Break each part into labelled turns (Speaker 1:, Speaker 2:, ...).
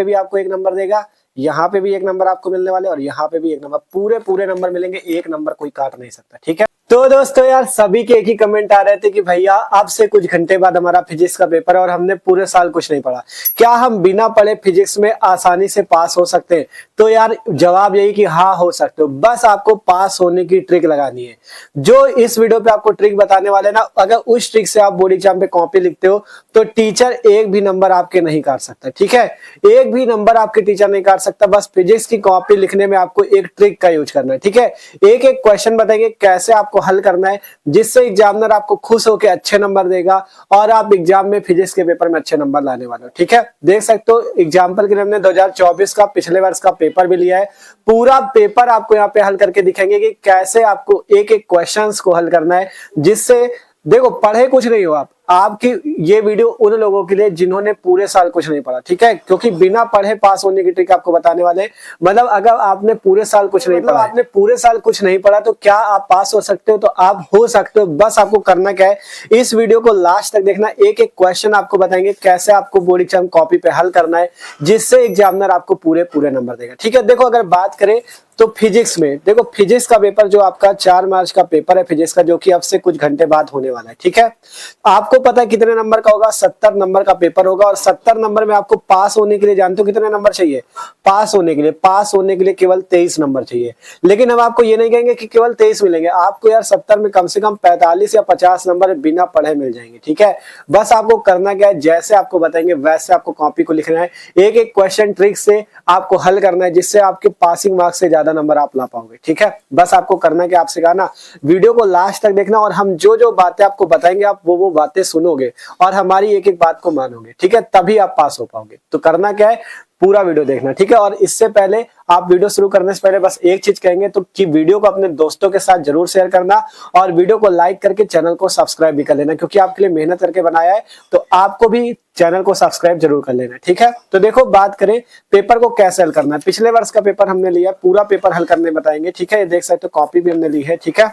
Speaker 1: भी आपको 1 नंबर देगा, यहाँ पे भी 1 नंबर आपको मिलने वाले और यहाँ पे भी 1 नंबर, पूरे नंबर मिलेंगे, 1 नंबर कोई काट नहीं सकता। ठीक है, तो दोस्तों यार सभी के एक ही कमेंट आ रहे थे कि भैया अब से कुछ घंटे बाद हमारा फिजिक्स का पेपर है और हमने पूरे साल कुछ नहीं पढ़ा, क्या हम बिना पढ़े फिजिक्स में आसानी से पास हो सकते हैं? तो यार जवाब यही कि हाँ हो सकते हो, बस आपको पास होने की ट्रिक लगानी है। जो इस वीडियो पे आपको ट्रिक बताने वाले ना, अगर उस ट्रिक से आप बोर्ड एग्जाम पे कॉपी लिखते हो तो टीचर एक भी नंबर आपके नहीं काट सकता। ठीक है, एक भी नंबर आपके टीचर नहीं काट सकता, बस फिजिक्स की कॉपी लिखने में आपको एक ट्रिक का यूज करना है। ठीक है, एक एक क्वेश्चन बताएंगे कैसे आपको हल करना है, जिससे एग्जामिनर आपको खुश होकर अच्छे नंबर देगा और आप एग्जाम में फिजिक्स के पेपर में अच्छे नंबर लाने वाले हो। ठीक है, देख सकते हो एग्जाम्पल के लिए हमने 2024 का पिछले वर्ष का पेपर भी लिया है। पूरा पेपर आपको यहाँ पे हल करके दिखाएंगे कि कैसे आपको एक एक क्वेश्चंस को हल करना है, जिससे देखो पढ़े कुछ नहीं हो आप, आपकी ये वीडियो उन लोगों के लिए जिन्होंने पूरे साल कुछ नहीं पढ़ा। ठीक है, क्योंकि बिना पढ़े पास होने की ट्रिक आपको बताने वाले। मतलब अगर आपने पूरे साल कुछ नहीं पढ़ा, आपने पूरे साल कुछ नहीं पढ़ा तो क्या आप पास हो सकते हो? तो आप हो सकते हो। बस आपको करना क्या है, इस वीडियो को लास्ट तक देखना, एक एक क्वेश्चन आपको बताएंगे कैसे आपको बोर्ड एग्जाम कॉपी पे हल करना है, जिससे एग्जामिनर आपको पूरे नंबर देगा। ठीक है, देखो अगर बात करें तो फिजिक्स में, देखो फिजिक्स का पेपर जो आपका 4 मार्च का पेपर है फिजिक्स का, जो कि अब से कुछ घंटे बाद होने वाला है। ठीक है, आपको पता है कितने नंबर का होगा? 70 नंबर का पेपर होगा और 70 नंबर में आपको पास होने के लिए जानते हो कितने नंबर चाहिए? पास होने के लिए केवल 23 नंबर चाहिए। लेकिन हम आपको ये नहीं कहेंगे कि केवल 23 मिलेंगे, आपको यार 70 में कम से कम 45 या 50 नंबर बिना पढ़े मिल जाएंगे। ठीक है, बस आपको करना क्या है, जैसे आपको बताएंगे वैसे आपको कॉपी को लिखना है, एक एक क्वेश्चन ट्रिक से आपको हल करना है, जिससे आपके पासिंग मार्क्स से ज्यादा नंबर आप ला पाओगे। ठीक है, बस आपको करना है कि आपसे कहा ना, वीडियो को लास्ट तक देखना और हम जो जो बातें आपको बताएंगे आप वो बातें सुनोगे और हमारी एक एक बात को मानोगे। ठीक है, तभी आप पास हो पाओगे। तो करना क्या है, पूरा वीडियो देखना। ठीक है, और इससे पहले आप वीडियो शुरू करने से पहले बस एक चीज कहेंगे तो कि वीडियो को अपने दोस्तों के साथ जरूर शेयर करना और वीडियो को लाइक करके चैनल को सब्सक्राइब भी कर लेना, क्योंकि आपके लिए मेहनत करके बनाया है, तो आपको भी चैनल को सब्सक्राइब जरूर कर लेना। ठीक है, तो देखो बात करें पेपर को कैसे हल करना है। पिछले वर्ष का पेपर हमने लिया, पूरा पेपर हल करने बताएंगे। ठीक है, ये देख सकते हो कॉपी भी हमने ली है। ठीक है,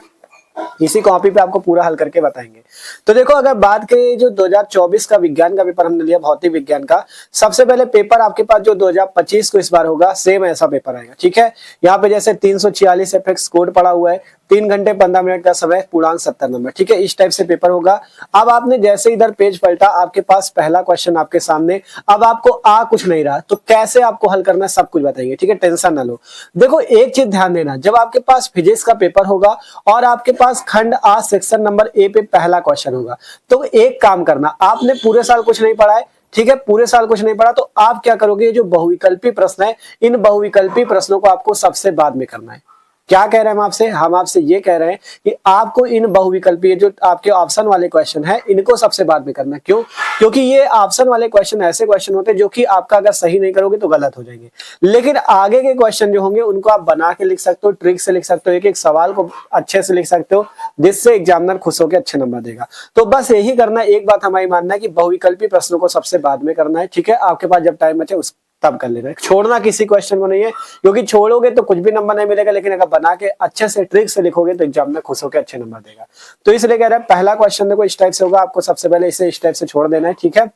Speaker 1: इसी कॉपी पे आपको पूरा हल करके बताएंगे। तो देखो अगर बात करें जो 2024 का विज्ञान का पेपर हमने लिया, भौतिक विज्ञान का, सबसे पहले पेपर आपके पास जो 2025 को इस बार होगा सेम ऐसा पेपर आएगा। ठीक है, यहाँ पे जैसे 346 एफएक्स कोड पड़ा हुआ है, 3 घंटे 15 मिनट का समय, पूर्णांक 70 नंबर। ठीक है, इस टाइप से पेपर होगा। अब आपने जैसे इधर पेज पलटा, आपके पास पहला क्वेश्चन आपके सामने, अब आपको आ कुछ नहीं रहा तो कैसे आपको हल करना है सब कुछ बताएंगे। ठीक है, टेंशन ना लो। देखो एक चीज ध्यान देना, जब आपके पास फिजिक्स का पेपर होगा और आपके पास खंड आ सेक्शन नंबर ए पे पहला क्वेश्चन होगा, तो एक काम करना, आपने पूरे साल कुछ नहीं पढ़ा है। ठीक है, पूरे साल कुछ नहीं पढ़ा तो आप क्या करोगे, ये जो बहुविकल्पी प्रश्न है, इन बहुविकल्पी प्रश्नों को आपको सबसे बाद में करना है। क्या कह रहे हैं हम आपसे? हम आपसे ये कह रहे हैं कि आपको इन बहुविकल्पीय जो आपके ऑप्शन वाले क्वेश्चन है इनको सबसे बाद में करना है। क्यों? क्योंकि ये ऑप्शन वाले क्वेश्चन ऐसे क्वेश्चन होते हैं जो कि आपका अगर सही नहीं करोगे तो गलत हो जाएंगे, लेकिन आगे के क्वेश्चन जो होंगे उनको आप बना के लिख सकते हो, ट्रिक से लिख सकते हो, एक एक सवाल को अच्छे से लिख सकते हो, जिससे एग्जामिनर खुश होकर अच्छे नंबर देगा। तो बस यही करना है। एक बात हमारी मानना है कि बहुविकल्पी प्रश्नों को सबसे बाद में करना है। ठीक है, आपके पास जब टाइम बचे उस तब कर लेना है, छोड़ना किसी क्वेश्चन को नहीं है, क्योंकि छोड़ोगे तो कुछ भी नंबर नहीं मिलेगा, लेकिन अगर बना के अच्छे से ट्रिक से लिखोगे तो एग्जामिनर खुश होकर अच्छे नंबर देगा। तो इसलिए कह रहे हैं पहला क्वेश्चन देखो इस टाइप से होगा, आपको सबसे पहले इसे इस टाइप से छोड़ देना है। ठीक है,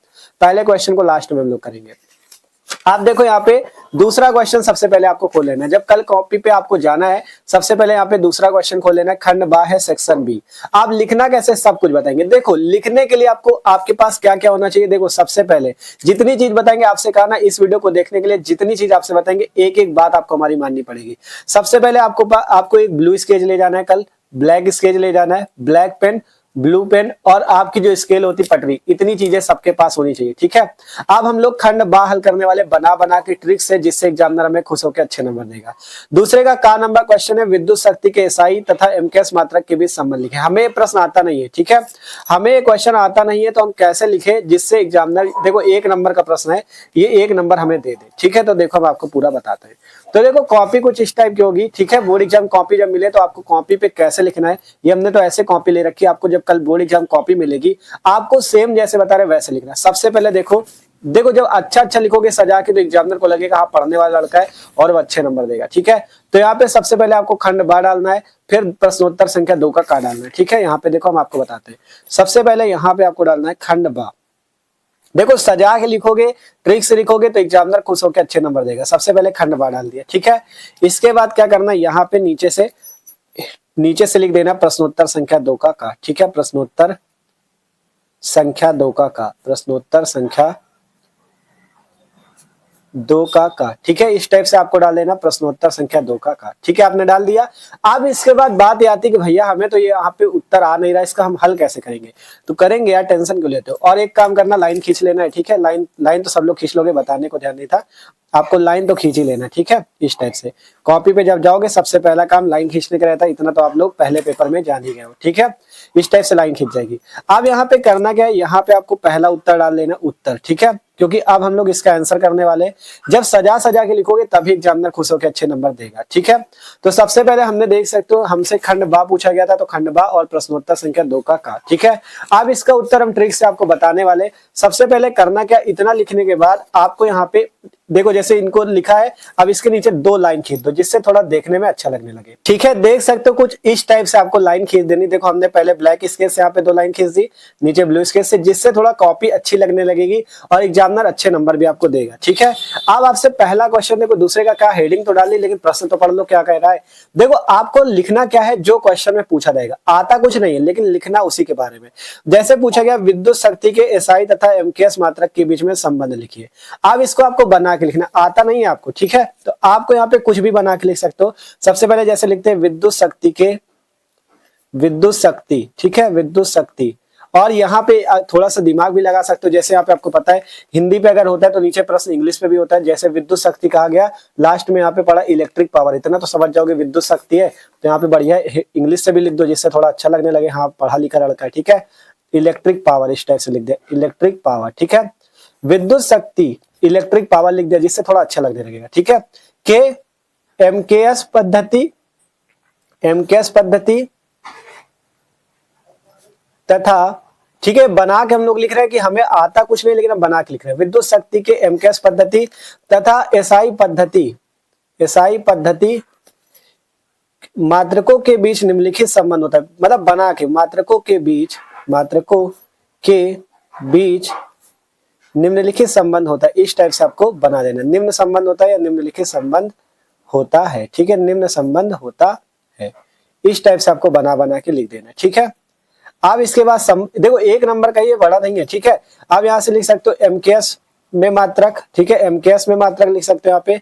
Speaker 1: पहले क्वेश्चन को लास्ट में हम लोग करेंगे। आप देखो यहाँ पे दूसरा क्वेश्चन सबसे पहले आपको खोल लेना है, जब कल कॉपी पे आपको जाना है सबसे पहले यहाँ पे दूसरा क्वेश्चन खोल लेना है, खंड बा है सेक्शन बी। आप लिखना कैसे सब कुछ बताएंगे। देखो लिखने के लिए आपको आपके पास क्या क्या होना चाहिए, देखो सबसे पहले जितनी चीज बताएंगे आपसे कहा ना, इस वीडियो को देखने के लिए जितनी चीज आपसे बताएंगे एक एक बात आपको हमारी माननी पड़ेगी। सबसे पहले आपको एक ब्लू स्केच ले जाना है, कल ब्लैक स्केच ले जाना है, ब्लैक पेन, ब्लू पेन और आपकी जो स्केल होती पटरी, इतनी चीजें सबके पास होनी चाहिए। ठीक है, अब हम लोग खंड बा हल करने वाले बना बना के ट्रिक से, जिससे एग्जामिनर हमें खुश होकर अच्छे नंबर देगा। दूसरे का नंबर क्वेश्चन है, विद्युत शक्ति के एसआई तथा एमकेएस मात्रक के बीच संबंध लिखे। हमें प्रश्न आता नहीं है। ठीक है, हमें क्वेश्चन आता नहीं है तो हम कैसे लिखे जिससे एग्जामिनर, देखो 1 नंबर का प्रश्न है, ये 1 नंबर हमें दे दे। ठीक है, तो देखो हम आपको पूरा बताते हैं। तो देखो कॉपी कुछ इस टाइप की होगी। ठीक है, बोर्ड एग्जाम कॉपी जब मिले तो आपको कॉपी पे कैसे लिखना है, ये हमने तो ऐसे कॉपी ले रखी है, आपको जब कल बोर्ड एग्जाम कॉपी मिलेगी आपको सेम जैसे बता रहे वैसे लिखना है। सबसे पहले देखो जब अच्छा लिखोगे सजा के तो एग्जामिनर को लगेगा हाँ पढ़ने वाला लड़का है और वो अच्छे नंबर देगा। ठीक है, तो यहाँ पे सबसे पहले आपको खंड बा डालना है, फिर प्रश्नोत्तर संख्या 2 का डालना है। ठीक है, यहाँ पे देखो हम आपको बताते हैं। सबसे पहले यहाँ पे आपको डालना है खंड बा, देखो सजा के लिखोगे, ट्रिक से लिखोगे तो एग्जामिनर खुश होकर अच्छे नंबर देगा। सबसे पहले खंड बा डाल दिया, ठीक है। इसके बाद क्या करना, यहाँ पे नीचे से लिख देना प्रश्नोत्तर संख्या 2 का, ठीक है। प्रश्नोत्तर संख्या 2 का, प्रश्नोत्तर संख्या 2 का, ठीक है। इस टाइप से आपको डाल देना प्रश्नोत्तर संख्या 2 का, ठीक है। आपने डाल दिया। अब इसके बाद बात ये आती है कि भैया हमें तो ये यहाँ पे उत्तर आ नहीं रहा, इसका हम हल कैसे करेंगे। तो करेंगे यार, टेंशन क्यों लेते हो। और एक काम करना, लाइन खींच लेना है, ठीक है। लाइन तो सब लोग खींच लोगे, बताने को ध्यान नहीं था, आपको लाइन तो खींच ही लेना, ठीक है। इस टाइप से कॉपी पे जब जाओगे सबसे पहला काम लाइन खींचने का रहता है, इतना तो आप लोग पहले पेपर में जान ही गए हो, ठीक है। इस टाइप से लाइन खींच जाएगी। अब यहाँ पे करना क्या है, यहाँ पे आपको पहला उत्तर डाल लेना, उत्तर, ठीक है। क्योंकि अब हम लोग इसका आंसर करने वाले, जब सजा के लिखोगे तभी एग्जामिनर खुश होकर अच्छे नंबर देगा, ठीक है। तो सबसे पहले हमने देख सकते हो, हमसे खंड बा पूछा गया था, तो खंड बा और प्रश्नोत्तर संख्या 2 का, ठीक है। अब इसका उत्तर हम ट्रिक से आपको बताने वाले। सबसे पहले करना क्या, इतना लिखने के बाद आपको यहाँ पे देखो, जैसे इनको लिखा है, अब इसके नीचे 2 लाइन खींच दो, जिससे थोड़ा देखने में अच्छा लगने लगे, ठीक है। देख सकते हो कुछ इस टाइप से आपको लाइन खींच देनी। देखो हमने पहले ब्लैक स्केच से यहाँ पे 2 लाइन खींच दी, नीचे ब्लू स्केच से, जिससे थोड़ा कॉपी अच्छी लगने लगेगी और एग्जामिनर अच्छे नंबर भी आपको देगा, ठीक है। अब आपसे पहला क्वेश्चन देखो, दूसरे का क्या हेडिंग तो डाली, लेकिन प्रश्न तो पढ़ लो क्या कह रहा है। देखो आपको लिखना क्या है, जो क्वेश्चन में पूछा जाएगा, आता कुछ नहीं है, लेकिन लिखना उसी के बारे में। जैसे पूछा गया विद्युत शक्ति के एसआई तथा एमकेएस मात्रक के बीच में संबंध लिखिए। अब इसको आपको बना के लिखना, आता नहीं है आपको, ठीक है। तो आपको यहाँ पे कुछ भी बना के लिख सकते हो। सबसे पहले जैसे लिखते हैं विद्युत शक्ति, ठीक है, विद्युत शक्ति। और यहाँ पे थोड़ा सा दिमाग भी लगा सकते हो, जैसे यहाँ पे आपको पता है हिंदी पे अगर होता है तो नीचे प्रश्न इंग्लिश में भी होता है। जैसे विद्युत शक्ति कहा गया, लास्ट में यहाँ पे पड़ा इलेक्ट्रिक पावर, इतना तो समझ जाओगे विद्युत शक्ति है। तो यहाँ पे बढ़िया इंग्लिश से भी लिख दो, जिससे थोड़ा अच्छा लगने लगे, हाँ पढ़ा लिखा लड़का है, ठीक है। इलेक्ट्रिक पावर इस टाइप से लिख दिया, इलेक्ट्रिक पावर, ठीक है। विद्युत शक्ति इलेक्ट्रिक पावर लिख दिया, जिससे थोड़ा अच्छा लगने लगेगा, ठीक है। के एमकेएस पद्धति तथा, ठीक है, बना के हम लोग लिख रहे हैं कि हमें आता कुछ नहीं, लेकिन हम बना के लिख रहे हैं। विद्युत शक्ति के एमकेएस पद्धति तथा एसआई पद्धति मात्रकों के बीच निम्नलिखित संबंध होता है। मतलब बना के मात्रकों के बीच निम्नलिखित संबंध होता है, इस टाइप से आपको बना देना। निम्न संबंध होता है या निम्नलिखित संबंध होता है, ठीक है, निम्न संबंध होता है, इस टाइप से आपको बना के लिख देना, ठीक है। अब इसके बाद देखो 1 नंबर का ये बड़ा नहीं है, ठीक है। अब यहाँ से लिख सकते हो एमकेएस में मात्रक, ठीक है, एमकेएस में मात्रक लिख सकते हो। यहाँ पे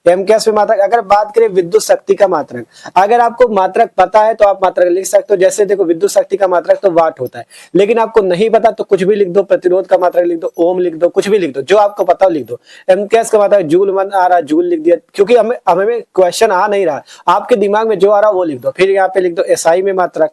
Speaker 1: एमकेएस में मात्रक, अगर बात करें विद्युत शक्ति का मात्रक, अगर आपको मात्रक पता है तो आप मात्रक लिख सकते हो। जैसे देखो विद्युत शक्ति का मात्रक तो वाट होता है, लेकिन आपको नहीं पता तो कुछ भी लिख दो, प्रतिरोध का मात्रक लिख दो, ओम लिख दो, कुछ भी लिख दो, जो आपको पता हो लिख दो। एमकेएस का मात्रक जूल मन आ रहा, जूल लिख दिया, क्योंकि हमें क्वेश्चन आ नहीं रहा, आपके दिमाग में जो आ रहा वो लिख दो। फिर यहाँ पे लिख दो एसआई में मात्रक,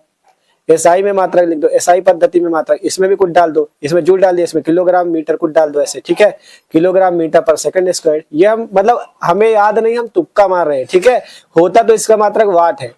Speaker 1: एसआई में मात्रक लिख दो, एसआई पद्धति में मात्रक, इसमें भी कुछ डाल दो, इसमें जूल डाल दिया, इसमें किलोग्राम मीटर कुछ डाल दो, ऐसे, ठीक है, किलोग्राम मीटर पर सेकंड स्क्वायर। ये हम मतलब हमें याद नहीं, हम तुक्का मार रहे हैं, ठीक है। होता तो इसका मात्रक वाट है,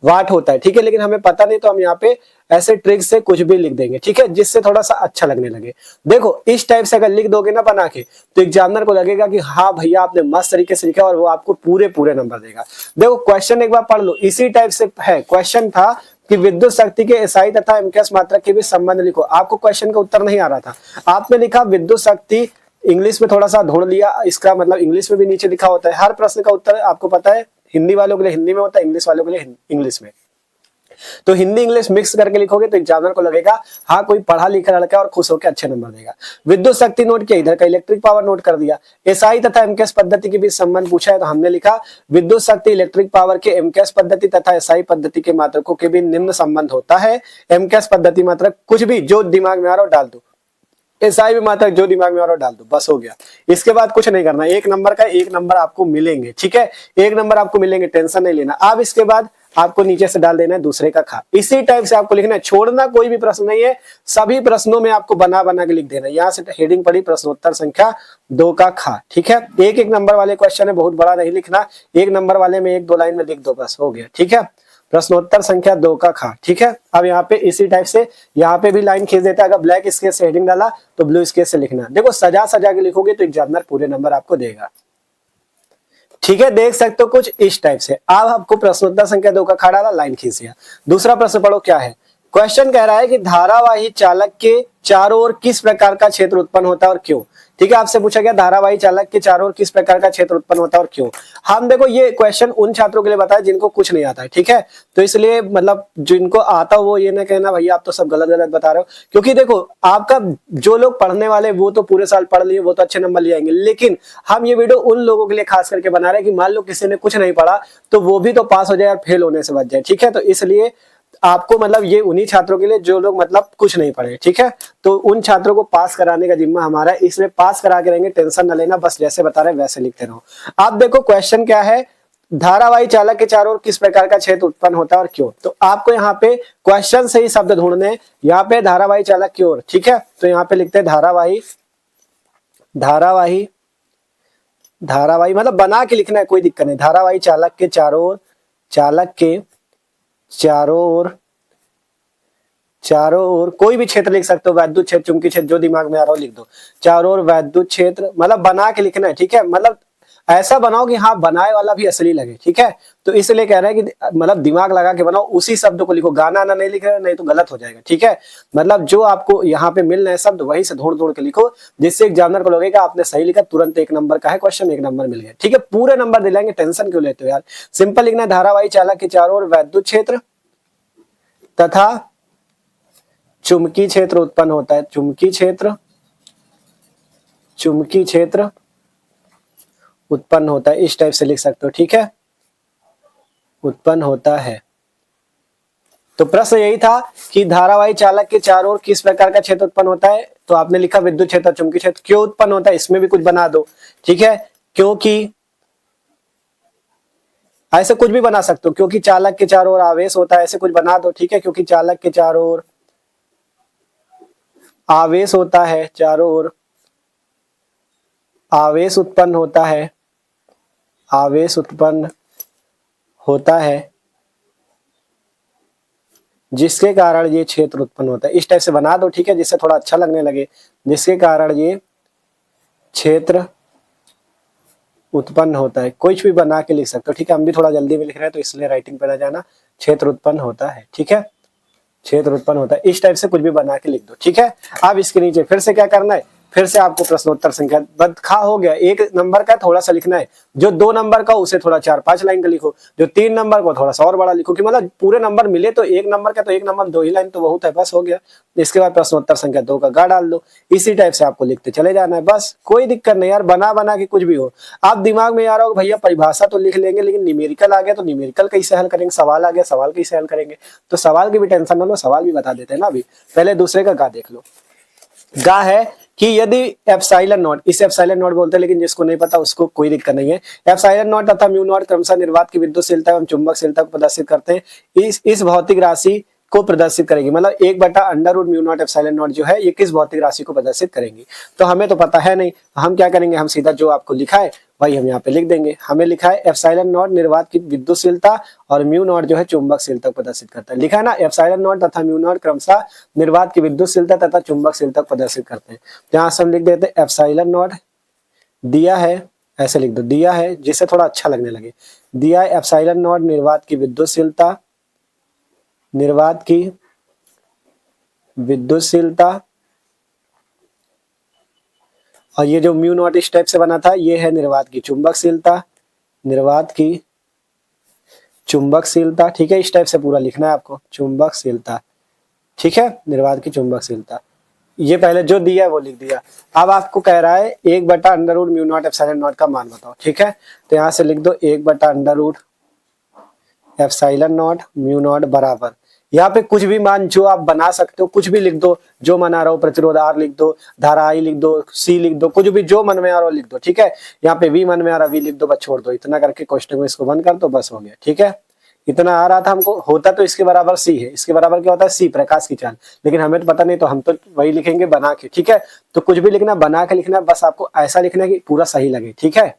Speaker 1: वाट होता है, ठीक है, लेकिन हमें पता नहीं तो हम यहाँ पे ऐसे ट्रिक से कुछ भी लिख देंगे, ठीक है, जिससे थोड़ा सा अच्छा लगने लगे। देखो इस टाइप से अगर लिख दोगे ना बना के, तो एग्जामिनर को लगेगा कि हाँ भैया आपने मस्त तरीके से लिखा, और वो आपको पूरे नंबर देगा। देखो क्वेश्चन एक बार पढ़ लो, इसी टाइप से है। क्वेश्चन था कि विद्युत शक्ति के एसआई तथा एमकेएस मात्रक के बीच संबंध लिखो। आपको क्वेश्चन का उत्तर नहीं आ रहा था, आपने लिखा विद्युत शक्ति, इंग्लिश में थोड़ा सा ढूंढ लिया, इसका मतलब इंग्लिश में भी नीचे लिखा होता है। हर प्रश्न का उत्तर आपको पता है, हिंदी वालों के लिए हिंदी में होता है, इंग्लिश वालों के लिए इंग्लिश में। तो हिंदी इंग्लिश मिक्स करके लिखोगे तो एग्जामिनर को लगेगा हाँ कोई पढ़ा लिखा लड़का है और खुश होकर अच्छे नंबर देगा। विद्युत शक्ति नोट किया, इधर का इलेक्ट्रिक पावर नोट कर दिया। एसआई तथा एमकेएस पद्धति के बीच संबंध पूछा है तो हमने लिखा विद्युत शक्ति इलेक्ट्रिक पावर के एमकेएस पद्धति तथा एसआई पद्धति के मात्रकों के बीच निम्न संबंध होता है। एमकेएस पद्धति मात्रक कुछ भी जो दिमाग में आ रहा हो डाल दो, एसआई में मात्रक जो दिमाग में आ रहा हो डाल दो, बस हो गया। इसके बाद कुछ नहीं करना, 1 नंबर का 1 नंबर आपको मिलेंगे, ठीक है, 1 नंबर आपको मिलेंगे, टेंशन नहीं लेना। अब इसके बाद आपको नीचे से डाल देना है दूसरे का खा, इसी टाइप से आपको लिखना है, छोड़ना कोई भी प्रश्न नहीं है, सभी प्रश्नों में आपको बना के लिख देना है। यहाँ से हेडिंग पड़ी प्रश्नोत्तर संख्या 2 का खा, ठीक है। 1-1 नंबर वाले क्वेश्चन है, बहुत बड़ा नहीं लिखना, 1 नंबर वाले में 1-2 लाइन में लिख दो, बस हो गया, ठीक है। प्रश्नोत्तर संख्या 2 का खा, ठीक है। अब यहाँ पे इसी टाइप से यहाँ पे भी लाइन खींच देता है, अगर ब्लैक स्केच से हेडिंग डाला तो ब्लू स्केच से लिखना। देखो सजा के लिखोगे तो एग्जामिनर पूरे नंबर आपको देगा, ठीक है। देख सकते हो कुछ इस टाइप से। अब आपको प्रश्नोत्तर संख्या 2 का खा डाला, लाइन खींच दिया। दूसरा प्रश्न पढ़ो क्या है, क्वेश्चन कह रहा है कि धारावाही चालक के चारों ओर किस प्रकार का क्षेत्र उत्पन्न होता है और क्यों। ठीक है, आपसे पूछा गया धारावाही चालक के चारों ओर किस प्रकार का क्षेत्र उत्पन्न होता है और क्यों। हम देखो ये क्वेश्चन उन छात्रों के लिए बताया जिनको कुछ नहीं आता है, ठीक है। तो इसलिए मतलब जिनको आता हो वो ये ना कहना भैया आप तो सब गलत गलत बता रहे हो, क्योंकि देखो आपका जो लोग पढ़ने वाले वो तो पूरे साल पढ़ लिए, वो तो अच्छे नंबर ले आएंगे, लेकिन हम ये वीडियो उन लोगों के लिए खास करके बना रहे हैं कि मान लो किसी ने कुछ नहीं पढ़ा तो वो भी तो पास हो जाए और फेल होने से बच जाए, ठीक है। तो इसलिए आपको मतलब ये उन्हीं छात्रों के लिए जो लोग मतलब कुछ नहीं पढ़े, ठीक है। तो उन छात्रों को पास कराने का जिम्मा हमारा है, इसलिए पास करा के रहेंगे, टेंशन न लेना, बस जैसे बता रहे हैं वैसे लिखते रहो। आप देखो क्वेश्चन क्या है, धारावाही चालक के चारों ओर किस प्रकार का क्षेत्र उत्पन्न होता है और क्यों। तो आपको यहाँ पे क्वेश्चन से ही शब्द ढूंढने, यहाँ पे धारावाही चालक की ओर, ठीक है। तो यहाँ पे लिखते हैं धारावाही, धारावाही, धारावाही मतलब बना के लिखना है, कोई दिक्कत नहीं। धारावाही चालक के चारों ओर, चालक के चारों ओर, चारों ओर कोई भी क्षेत्र लिख सकते हो, वैद्युत क्षेत्र, चुंबकीय क्षेत्र, जो दिमाग में आ रहा हो लिख दो। चारों ओर वैद्युत क्षेत्र मतलब बना के लिखना है, ठीक है। मतलब ऐसा बनाओ कि हाँ बनाए वाला भी असली लगे, ठीक है। तो इसलिए कह रहे हैं कि मतलब दिमाग लगा के बनाओ, उसी शब्द को लिखो, गाना ना नहीं लिख रहे नहीं तो गलत हो जाएगा, ठीक है। मतलब जो आपको यहाँ पे मिल रहे हैं शब्द वही से ढूंढ ढूंढ के लिखो, जिससे एग्जामिनर को लगेगा आपने सही लिखा, तुरंत 1 नंबर का है क्वेश्चन, 1 नंबर मिल गया, ठीक है। पूरे नंबर दिलाएंगे, टेंशन क्यों लेते हो यार, सिंपल लिखना है। धारावाही चालक के चारों ओर वैद्युत क्षेत्र तथा चुंबकीय क्षेत्र उत्पन्न होता है, चुंबकीय क्षेत्र, चुंबकीय क्षेत्र उत्पन्न होता है, इस टाइप से लिख सकते हो, ठीक है, उत्पन्न होता है। तो प्रश्न यही था कि धारावाही चालक के चारों ओर किस प्रकार का क्षेत्र उत्पन्न होता है, तो आपने लिखा विद्युत क्षेत्र, चुंबकीय क्षेत्र। क्यों उत्पन्न होता है इसमें भी कुछ बना दो, ठीक है, क्योंकि ऐसे कुछ भी बना सकते हो, क्योंकि चालक के चारों ओर आवेश होता है, ऐसे कुछ बना दो, ठीक है, क्योंकि चालक के चारों ओर आवेश होता है, चारों ओर आवेश उत्पन्न होता है, आवेश उत्पन्न होता है, जिसके कारण ये क्षेत्र उत्पन्न होता है, इस टाइप से बना दो, ठीक है, जिससे थोड़ा अच्छा लगने लगे, जिसके कारण ये क्षेत्र उत्पन्न होता है। कुछ भी बना के लिख सकते हो, ठीक है। हम भी थोड़ा जल्दी में लिख रहे हैं तो इसलिए राइटिंग पे ना जाना, क्षेत्र उत्पन्न होता है, ठीक है, क्षेत्र उत्पन्न होता है, इस टाइप से कुछ भी बना के लिख दो, ठीक है। अब इसके नीचे फिर से क्या करना है, फिर से आपको प्रश्नोत्तर संख्या बदखा हो गया, 1 नंबर का थोड़ा सा लिखना है, जो 2 नंबर का उसे थोड़ा 4-5 लाइन का लिखो, जो 3 नंबर को थोड़ा सा और बड़ा लिखो, कि मतलब पूरे नंबर मिले तो 1 नंबर का तो 1 नंबर 2 ही लाइन तो बहुत है, बस हो गया। इसके बाद प्रश्नोत्तर संख्या 2 का गा डाल दो, इसी टाइप से आपको लिखते चले जाना है, बस कोई दिक्कत नहीं यार, बना बना के कुछ भी हो। आप दिमाग में आ रहा हो भैया परिभाषा तो लिख लेंगे, लेकिन न्यूमेरिकल आ गया तो न्यूमेरिकल कैसे हल करेंगे, सवाल आ गया सवाल कैसे हल करेंगे, तो सवाल की भी टेंशन ना लो, सवाल भी बता देते हैं ना। अभी पहले दूसरे का गा देख लो। गा है कि यदि एप्सिलॉन नॉट, इसे एप्सिलॉन नॉट बोलते हैं, लेकिन जिसको नहीं पता उसको कोई दिक्कत नहीं है। एप्सिलॉन नॉट तथा म्यू नॉट क्रमशः निर्वात की विद्युतशीलता एवं चुंबकशीलता को प्रदर्शित करते हैं। इस भौतिक राशि को प्रदर्शित करेगी, मतलब 1/√μ नॉट एप्सिलॉन नॉट जो है ये किस भौतिक राशि को प्रदर्शित करेंगी, तो हमें तो पता है नहीं, हम क्या करेंगे, हम सीधा जो आपको लिखा है वही हम यहाँ पे लिख देंगे। हमें लिखा है एप्सिलॉन नॉट निर्वात की विद्युतशीलता और म्यू नॉट जो है चुंबकशीलता को प्रदर्शित करता है। लिखा है ना, एप्सिलॉन नॉट तथा म्यू नॉट क्रमशः निर्वात की विद्युतशीलता तथा चुंबकशीलता को प्रदर्शित करते हैं। यहाँ से हम लिख देते हैं एप्सिलॉन नॉट दिया है, ऐसे लिख दो, दिया है, जिससे थोड़ा अच्छा लगने लगे, दिया है एप्सिलॉन नॉट निर्वात की विद्युतशीलता, निर्वात की विद्युतशीलता, और ये जो म्यू नॉट इस टाइप से बना था ये है निर्वात की चुंबकशीलता, निर्वात की चुंबकशीलता, ठीक है, इस टाइप से पूरा लिखना है आपको, चुंबकशीलता, ठीक है, निर्वात की चुंबकशीलता। ये पहले जो दिया है वो लिख दिया। अब आपको कह रहा है 1/√μ नॉट एप्सिलॉन नॉट का मान बताओ, ठीक है, तो यहाँ से लिख दो 1/√एप्सिलॉन नॉट म्यू नॉट बराबर, यहाँ पे कुछ भी मान जो आप बना सकते हो कुछ भी लिख दो, जो मन आ रहा हो, प्रतिरोध R लिख दो, धारा I लिख दो, C लिख दो, कुछ भी जो मन में आ रहा हो लिख दो, ठीक है। यहाँ पे V मन में आ रहा V लिख दो, बस छोड़ दो, इतना करके क्वेश्चन को इसको बंद कर दो, बस हो गया, ठीक है। इतना आ रहा था हमको, होता तो इसके बराबर C है, इसके बराबर क्या होता है C, प्रकाश की चाल, लेकिन हमें तो पता नहीं, तो हम तो वही लिखेंगे बना के, ठीक है। तो कुछ भी लिखना बना के लिखना, बस आपको ऐसा लिखना है कि पूरा सही लगे, ठीक है,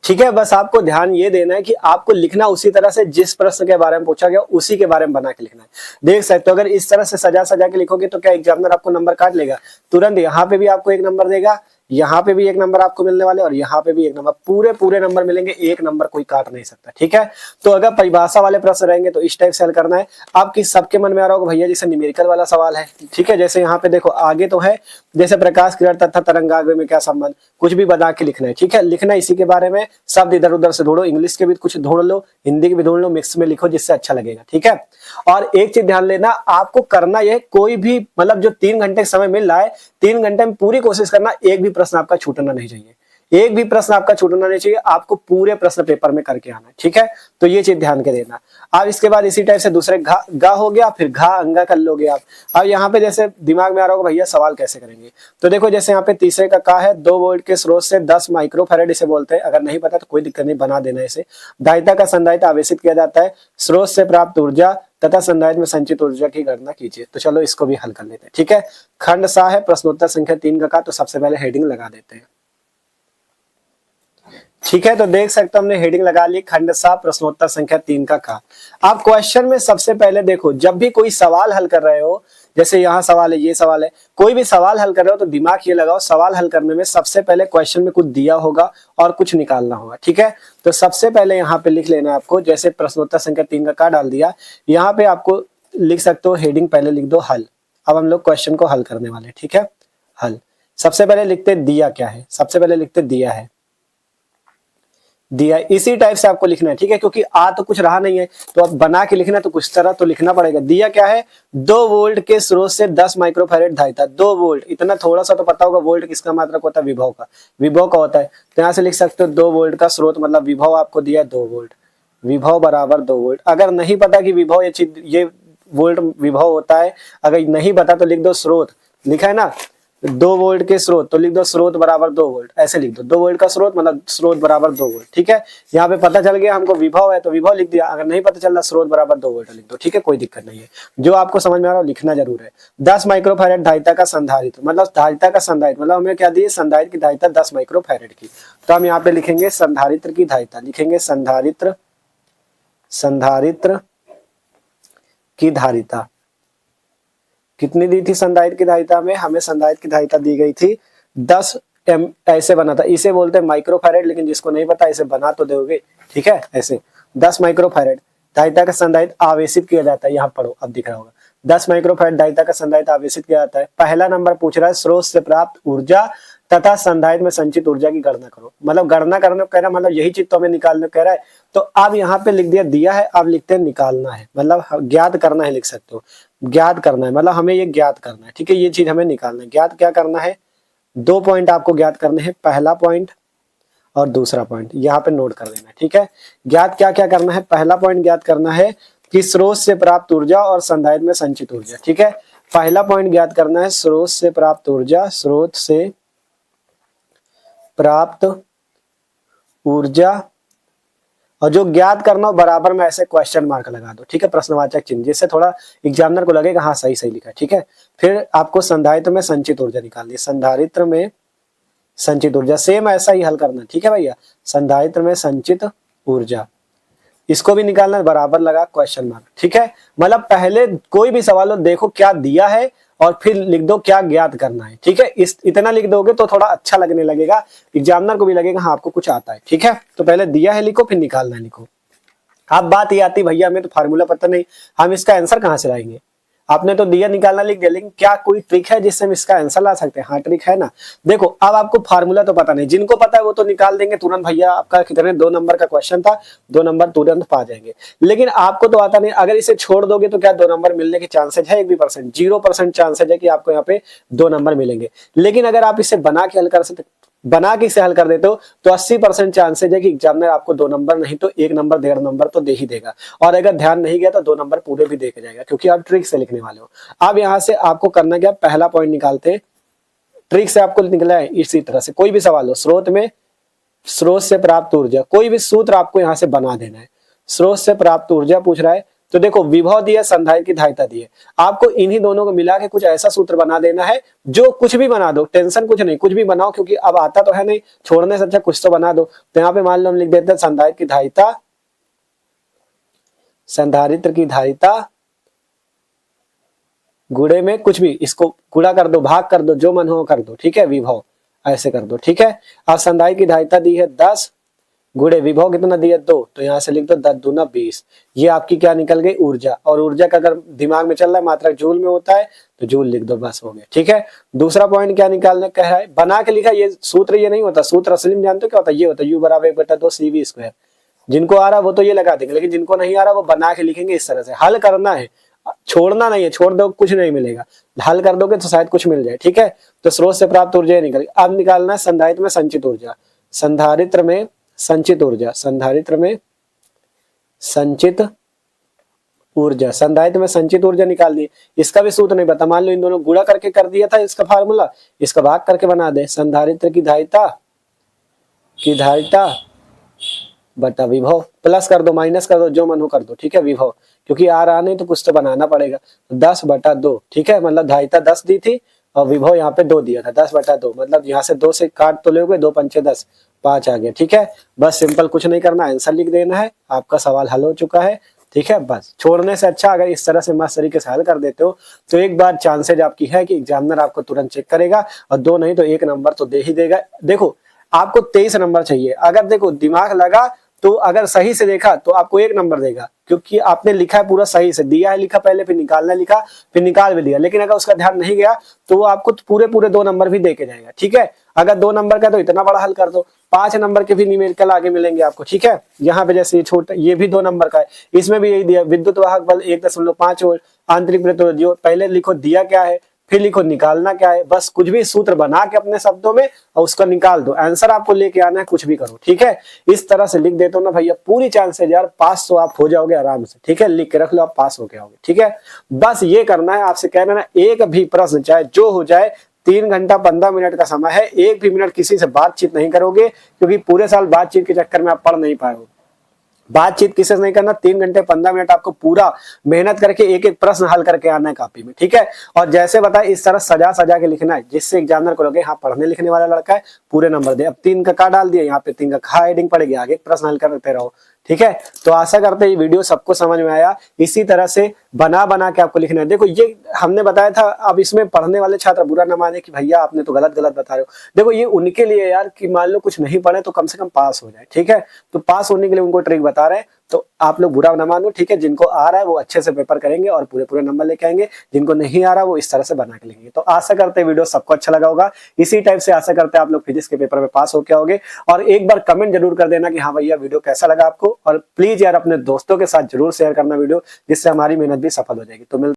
Speaker 1: ठीक है। बस आपको ध्यान ये देना है कि आपको लिखना उसी तरह से जिस प्रश्न के बारे में पूछा गया उसी के बारे में बना के लिखना है। देख सकते हो अगर इस तरह से सजा सजा के लिखोगे तो क्या एग्जामिनर आपको नंबर काट लेगा तुरंत, यहाँ पे भी आपको 1 नंबर देगा, यहाँ पे भी एक नंबर आपको मिलने वाले और यहाँ पे भी एक नंबर, पूरे पूरे नंबर मिलेंगे, एक नंबर कोई काट नहीं सकता। ठीक है, तो अगर परिभाषा वाले प्रश्न रहेंगे तो इस टाइप से हल करना है। आपकी सबके मन में आ रहा होगा भैया जैसे न्यूमेरिकल वाला सवाल है। ठीक है, जैसे यहाँ पे देखो आगे तो है जैसे प्रकाश किरण तथा तरंगाग्र में क्या संबंध, कुछ भी बता के लिखना है। ठीक है, लिखना इसी के बारे में, शब्द इधर उधर से ढूंढो, इंग्लिश के भी कुछ ढूंढ लो, हिंदी के भी ढूंढ लो, मिक्स में लिखो जिससे अच्छा लगेगा। ठीक है, और एक चीज ध्यान लेना, आपको करना यह कोई भी मतलब जो 3 घंटे समय मिल रहा है 3 घंटे में पूरी कोशिश करना एक भी प्रश्न आपका छूटना नहीं चाहिए, एक भी प्रश्न आपका छूटना नहीं चाहिए, आपको पूरे प्रश्न पेपर में करके आना है। ठीक है, तो ये चीज ध्यान के देना। अब इसके बाद इसी टाइप से दूसरे गा हो गया, फिर घा अंगा कर लोगे आप। अब यहाँ पे जैसे दिमाग में आ रहा होगा भैया सवाल कैसे करेंगे, तो देखो जैसे यहाँ पे तीसरे का है 2 वोल्ट के स्रोत से 10 माइक्रोफैराड इसे बोलते हैं। अगर नहीं पता तो कोई दिक्कत नहीं, बना देना इसे। धारिता का संधारित्र आवेशित किया जाता है, स्रोत से प्राप्त ऊर्जा तथा संधारित्र में संचित ऊर्जा की गणना कीजिए। तो चलो इसको भी हल कर लेते हैं। ठीक है, खंड सा है प्रश्नोत्तर संख्या 3 का, तो सबसे पहले हेडिंग लगा देते हैं। ठीक है, तो देख सकते हो हमने हेडिंग लगा ली, खंड सा प्रश्नोत्तर संख्या 3 का। आप क्वेश्चन में सबसे पहले देखो, जब भी कोई सवाल हल कर रहे हो, जैसे यहाँ सवाल है, ये सवाल है, कोई भी सवाल हल कर रहे हो तो दिमाग ये लगाओ, सवाल हल करने में सबसे पहले क्वेश्चन में कुछ दिया होगा और कुछ निकालना होगा। ठीक है, तो सबसे पहले यहाँ पे लिख लेना आपको, जैसे प्रश्नोत्तर संख्या 3 का डाल दिया, यहाँ पे आपको लिख सकते हो हेडिंग, पहले लिख दो हल। अब हम लोग क्वेश्चन को हल करने वाले। ठीक है, हल सबसे पहले लिखते दिया क्या है, सबसे पहले लिखते दिया है, दिया, इसी टाइप से आपको लिखना है। ठीक है, क्योंकि आ तो कुछ रहा नहीं है तो अब बना के लिखना, तो कुछ तरह तो लिखना पड़ेगा। दिया क्या है, 2 वोल्ट के स्रोत से 10 माइक्रोफैराड धारिता। 2 वोल्ट, इतना थोड़ा सा तो पता होगा, वोल्ट किसका मात्रक होता है, विभव का, विभव का होता है। तो यहाँ से लिख सकते हो 2 वोल्ट का स्रोत मतलब विभव आपको दिया है 2 वोल्ट, विभव बराबर 2 वोल्ट। अगर नहीं पता कि विभव ये वोल्ट विभव होता है, अगर नहीं पता तो लिख दो स्रोत, लिखा है ना 2 वोल्ट के स्रोत, तो लिख दो स्रोत बराबर 2 वोल्ट, ऐसे लिख दो 2 वोल्ट का स्रोत मतलब स्रोत बराबर 2 वोल्ट। ठीक है, यहाँ पे पता चल गया हमको विभव है तो विभव लिख दिया, अगर नहीं पता चल रहा स्रोत बराबर 2 वोल्ट लिख दो। ठीक है, कोई दिक्कत नहीं है, जो आपको समझ में आ रहा है लिखना जरूर है। 10 माइक्रोफैराड धारिता का संधारित्र मतलब धारिता का संधारित्र मतलब हमें क्या दिए, संधारित्र की धारिता 10 माइक्रोफैराड की। तो हम यहाँ पे लिखेंगे संधारित्र की धारिता, लिखेंगे संधारित्र, संधारित्र की धारिता कितनी दी थी, संधारित्र की धारिता में हमें संधारित्र की धारिता दी गई थी 10 एम, ऐसे बना था, इसे बोलते हैं माइक्रोफैराड, लेकिन जिसको नहीं पता इसे बना तो दोगे। ठीक है, ऐसे 10 माइक्रोफैराड धारिता का संधारित्र आवेशित किया जाता है, यहाँ पढ़ो अब दिख रहा होगा, 10 माइक्रोफैराड धारिता का संधारित्र आवेशित किया जाता है। पहला नंबर पूछ रहा है स्रोत से प्राप्त ऊर्जा तथा संधारित्र में संचित ऊर्जा की गणना करो, मतलब गणना करने कह रहा है, मतलब यही चीज तो हमें निकालने कह रहा है। तो अब यहाँ पे लिख दिया है, अब लिखते हैं निकालना है, मतलब ज्ञात करना है, लिख सकते हो ज्ञात करना है, मतलब हमें ये ज्ञात करना है। ठीक है, ये चीज हमें निकालना है। ज्ञात क्या करना है, 2 पॉइंट आपको ज्ञात करने हैं, पहला पॉइंट और दूसरा पॉइंट यहाँ पे नोट कर लेना है। ठीक है, ज्ञात क्या क्या करना है, पहला पॉइंट ज्ञात करना है कि स्रोत से प्राप्त ऊर्जा और संधारित्र में संचित ऊर्जा। ठीक है, पहला पॉइंट ज्ञात करना है स्रोत से प्राप्त ऊर्जा, स्रोत से प्राप्त ऊर्जा, और जो ज्ञात करना हो बराबर में ऐसे क्वेश्चन मार्क लगा दो। ठीक है, प्रश्नवाचक चिन्ह, जिससे थोड़ा एग्जामिनर को लगेगा हाँ सही सही लिखा है। ठीक है, फिर आपको संधारित्र में संचित ऊर्जा निकालनी है, संधारित्र में संचित ऊर्जा सेम ऐसा ही हल करना। ठीक है भैया, संधारित्र में संचित ऊर्जा, इसको भी निकालना, बराबर लगा क्वेश्चन मार्क। ठीक है, मतलब पहले कोई भी सवाल हो देखो क्या दिया है और फिर लिख दो क्या ज्ञात करना है। ठीक है, इतना लिख दोगे तो थोड़ा अच्छा लगने लगेगा, एग्जामिनर को भी लगेगा हाँ आपको कुछ आता है। ठीक है, तो पहले दिया है लिखो, फिर निकालना है लिखो। अब बात ये आती भैया हमें तो फार्मूला पता नहीं, हम इसका आंसर कहाँ से लाएंगे। आपने तो दिया निकालना लिख दिया, लेकिन क्या कोई ट्रिक है जिससे हम इसका आंसर ला सकते हैं। हाँ ट्रिक है ना, देखो अब आपको फार्मूला तो पता नहीं, जिनको पता है वो तो निकाल देंगे तुरंत, भैया आपका कितने 2 नंबर का क्वेश्चन था, 2 नंबर तुरंत पा जाएंगे। लेकिन आपको तो आता नहीं, अगर इसे छोड़ दोगे तो क्या 2 नंबर मिलने के चांसेज है 1% 0% चांसेज है कि आपको यहाँ पे 2 नंबर मिलेंगे। लेकिन अगर आप इसे बना के हल कर सकते, बना के इसे हल कर देते हो तो 80% चांसेज है कि एग्जामिनर आपको 2 नंबर नहीं तो 1 नंबर 1.5 नंबर तो दे ही देगा, और अगर ध्यान नहीं गया तो 2 नंबर पूरे भी दे के जाएगा, क्योंकि आप ट्रिक से लिखने वाले हो। अब यहाँ से आपको करना क्या, पहला पॉइंट निकालते हैं, ट्रिक से आपको निकला है इसी तरह से, कोई भी सवाल हो स्रोत में, स्रोत से प्राप्त ऊर्जा, कोई भी सूत्र आपको यहाँ से बना देना है। स्रोत से प्राप्त ऊर्जा पूछ रहा है तो देखो विभव दिया, संधारित्र की धारिता दी है, आपको इन्हीं दोनों को मिला के कुछ ऐसा सूत्र बना देना है, जो कुछ भी बना दो, टेंशन कुछ नहीं, कुछ भी बनाओ, क्योंकि अब आता तो है नहीं, छोड़ने से अच्छा कुछ तो बना दो। तो यहाँ पे मान लो हम लिख देते हैं संधारित्र की धारिता, संधारित्र की धारिता गुणे में कुछ भी, इसको गुणा कर दो, भाग कर दो, जो मन हो कर दो। ठीक है, विभव ऐसे कर दो, ठीक है। अब संधारित्र की धारिता दी है 10 गुणे विभव कितना दिया 2, तो यहाँ से लिख दो 10 दूना 20। ये आपकी क्या निकल गई ऊर्जा, और ऊर्जा का अगर दिमाग में चल रहा है मात्रक जूल में होता है तो जूल लिख दो, बस हो गया, ठीक है। दूसरा पॉइंट क्या निकालने कह रहा है, बना के लिखा, ये सूत्र ये नहीं होता, सूत्र असली में जानते हो क्या होता है, ये होता है U बराबर 1/2 CV स्क्वायर। जिनको आ रहा है वो तो ये लगा देंगे, लेकिन जिनको नहीं आ रहा वो बना के लिखेंगे इस तरह से। हल करना है, छोड़ना नहीं है, छोड़ दो कुछ नहीं मिलेगा, हल कर दोगे तो शायद कुछ मिल जाए, ठीक है। तो स्रोत से प्राप्त ऊर्जा निकल, अब निकालना है संधारित्र में संचित ऊर्जा। संधारित्र में संचित ऊर्जा, संधारित्र में संचित ऊर्जा, संधारित्र में संचित ऊर्जा निकालनी। इसका भी सूत्र नहीं पता, मान लो इन दोनों गुणा करके कर दिया था इसका फार्मूला, इसका भाग करके बना दे। संधारित्र की धारिता बटा विभव, प्लस कर दो माइनस कर दो जो मन हो कर दो, ठीक है। विभव क्योंकि आ रहा नहीं तो कुछ तो बनाना पड़ेगा, 10/2, ठीक है। मतलब धारिता 10 दी थी और विभव यहाँ पे 2 दिया था, 10/2, मतलब यहाँ से 2 से काट तो लोगे, 2 पंचे 10, 5 आ गया, ठीक है। बस सिंपल, कुछ नहीं करना, आंसर लिख देना है, आपका सवाल हल हो चुका है, ठीक है। बस छोड़ने से अच्छा अगर इस तरह से मस्त तरीके से हल कर देते हो तो एक बार चांसेज आपकी है कि एग्जामिनर आपको तुरंत चेक करेगा, और 2 नहीं तो 1 नंबर तो दे ही देगा। देखो आपको 23 नंबर चाहिए, अगर देखो दिमाग लगा तो अगर सही से देखा तो आपको 1 नंबर देगा, क्योंकि आपने लिखा है पूरा सही से, दिया है लिखा पहले, फिर निकालना लिखा, फिर निकाल भी लिया। लेकिन अगर उसका ध्यान नहीं गया तो वो आपको पूरे 2 नंबर भी दे के जाएगा, ठीक है। अगर 2 नंबर का तो इतना बड़ा हल कर दो, 5 नंबर के भी न्यूमेरिकल आगे मिलेंगे आपको, ठीक है। यहाँ पे जैसे ये छोटा, ये भी 2 नंबर का है, इसमें भी यही दिया, विद्युत वाहक बल 1.5 वोल्ट, आंतरिक प्रतिरोध, पहले लिखो दिया क्या है, फिर लिखो निकालना क्या है, बस कुछ भी सूत्र बना के अपने शब्दों में और उसका निकाल दो, आंसर आपको लेके आना है, कुछ भी करो, ठीक है। इस तरह से लिख देते हो ना भैया, पूरी चांसेज यार पास तो आप हो जाओगे आराम से, ठीक है। लिख के रख लो, आप पास हो के आओगे, ठीक है। बस ये करना है, आपसे कहना ना, एक भी प्रश्न चाहे जो हो जाए, 3 घंटा 15 मिनट का समय है, 1 भी मिनट किसी से बातचीत नहीं करोगे, क्योंकि पूरे साल बातचीत के चक्कर में आप पढ़ नहीं पाए हो। बातचीत किसी से नहीं करना, 3 घंटे 15 मिनट आपको पूरा मेहनत करके एक एक प्रश्न हल करके आना है कॉपी में, ठीक है। और जैसे बताए इस तरह सजा सजा के लिखना है, जिससे एग्जामिनर को लगे हाँ पढ़ने लिखने वाला लड़का है, पूरे नंबर दे। अब 3 का का डाल दिया, यहाँ पे 3 का खा हेडिंग पड़ेगी, आगे प्रश्न हल करते रहो, ठीक है। तो आशा करते हैं ये वीडियो सबको समझ में आया। इसी तरह से बना बना के आपको लिखना है। देखो ये हमने बताया था, अब इसमें पढ़ने वाले छात्र बुरा न माने कि भैया आपने तो गलत बता रहे हो। देखो ये उनके लिए यार कि मान लो कुछ नहीं पढ़े तो कम से कम पास हो जाए, ठीक है। तो पास होने के लिए उनको ट्रिक बता रहे हैं, तो आप लोग बुरा न मानो, ठीक है। जिनको आ रहा है वो अच्छे से पेपर करेंगे और पूरे नंबर लेके आएंगे, जिनको नहीं आ रहा वो इस तरह से बना के लेंगे। तो आशा करते हैं वीडियो सबको अच्छा लगा होगा। इसी टाइप से आशा करते हैं आप लोग फिजिक्स के पेपर में पास होके आओगे। और एक बार कमेंट जरूर कर देना कि हाँ भैया वीडियो कैसा लगा आपको, और प्लीज यार अपने दोस्तों के साथ जरूर शेयर करना वीडियो, जिससे हमारी मेहनत भी सफल हो जाएगी। तो